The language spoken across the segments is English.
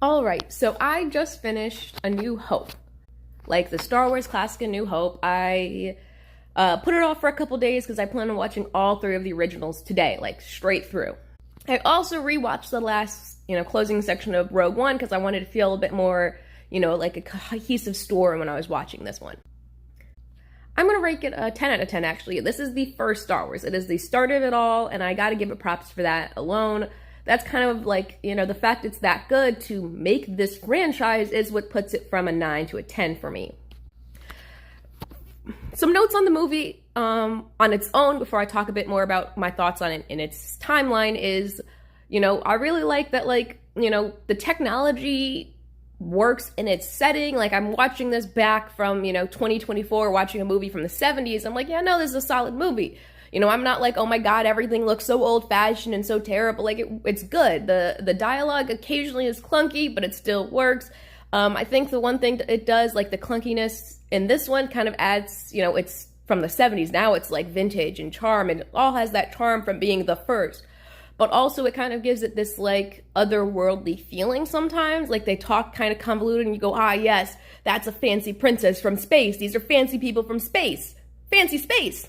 Alright, so I just finished A New Hope. Like the Star Wars classic A New Hope. I put it off for a couple days because I plan on watching all three of the originals today, like straight through. I also rewatched the last, closing section of Rogue One because I wanted to feel a bit more, like a cohesive story when I was watching this one. I'm going to rate it a 10 out of 10, actually. This is the first Star Wars. It is the start of it all, and I got to give it props for that alone. That's kind of like, the fact it's that good to make this franchise is what puts it from a 9 to a 10 for me. Some notes on the movie on its own before I talk a bit more about my thoughts on it in its timeline is, I really like that, the technology works in its setting. Like, I'm watching this back from, 2024, watching a movie from the 70s. I'm like, yeah, no, this is a solid movie. I'm not like, oh my god, everything looks so old-fashioned and so terrible. Like, it's good. The dialogue occasionally is clunky, but it still works. I think the one thing that it does, like the clunkiness in this one kind of adds, it's from the 70s. Now it's like vintage and charm, and it all has that charm from being the first. But also it kind of gives it this like otherworldly feeling sometimes. Like they talk kind of convoluted and you go, ah, yes, that's a fancy princess from space. These are fancy people from space. Fancy space.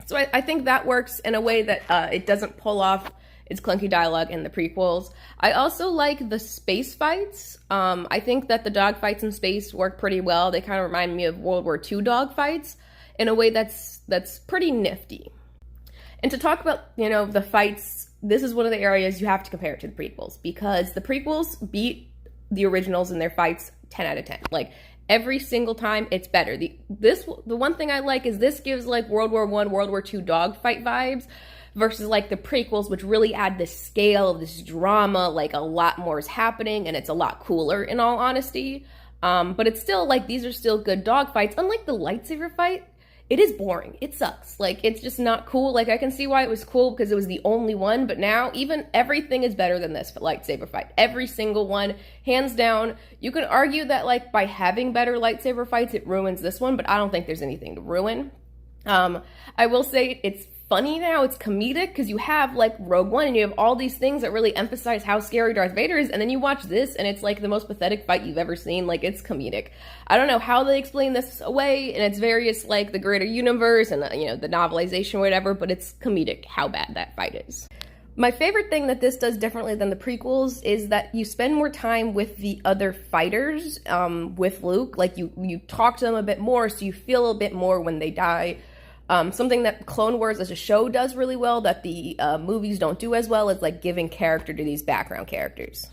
So I think that works in a way that it doesn't pull off its clunky dialogue in the prequels. I also like the space fights. I think that the dog fights in space work pretty well. They kind of remind me of World War II dog fights in a way that's pretty nifty. And to talk about, the fights, this is one of the areas you have to compare it to the prequels, because the prequels beat the originals in their fights 10 out of 10. Like, every single time, it's better. The one thing I like is this gives like World War I, World War II dogfight vibes versus like the prequels, which really add this scale of this drama, like a lot more is happening and it's a lot cooler in all honesty. But it's still like, these are still good dogfights. Unlike the lightsaber fight, it is boring. It sucks. Like, it's just not cool. Like, I can see why it was cool because it was the only one, but now even everything is better than this lightsaber fight. Every single one, hands down. You can argue that, like, by having better lightsaber fights, it ruins this one, but I don't think there's anything to ruin. I will say it's funny now, it's comedic, because you have, like, Rogue One, and you have all these things that really emphasize how scary Darth Vader is, and then you watch this, and it's, like, the most pathetic fight you've ever seen. Like, it's comedic. I don't know how they explain this away in its various, like, the greater universe and, the novelization or whatever, but it's comedic how bad that fight is. My favorite thing that this does differently than the prequels is that you spend more time with the other fighters, with Luke. Like, you talk to them a bit more, so you feel a bit more when they die. Something that Clone Wars as a show does really well that the movies don't do as well is like giving character to these background characters.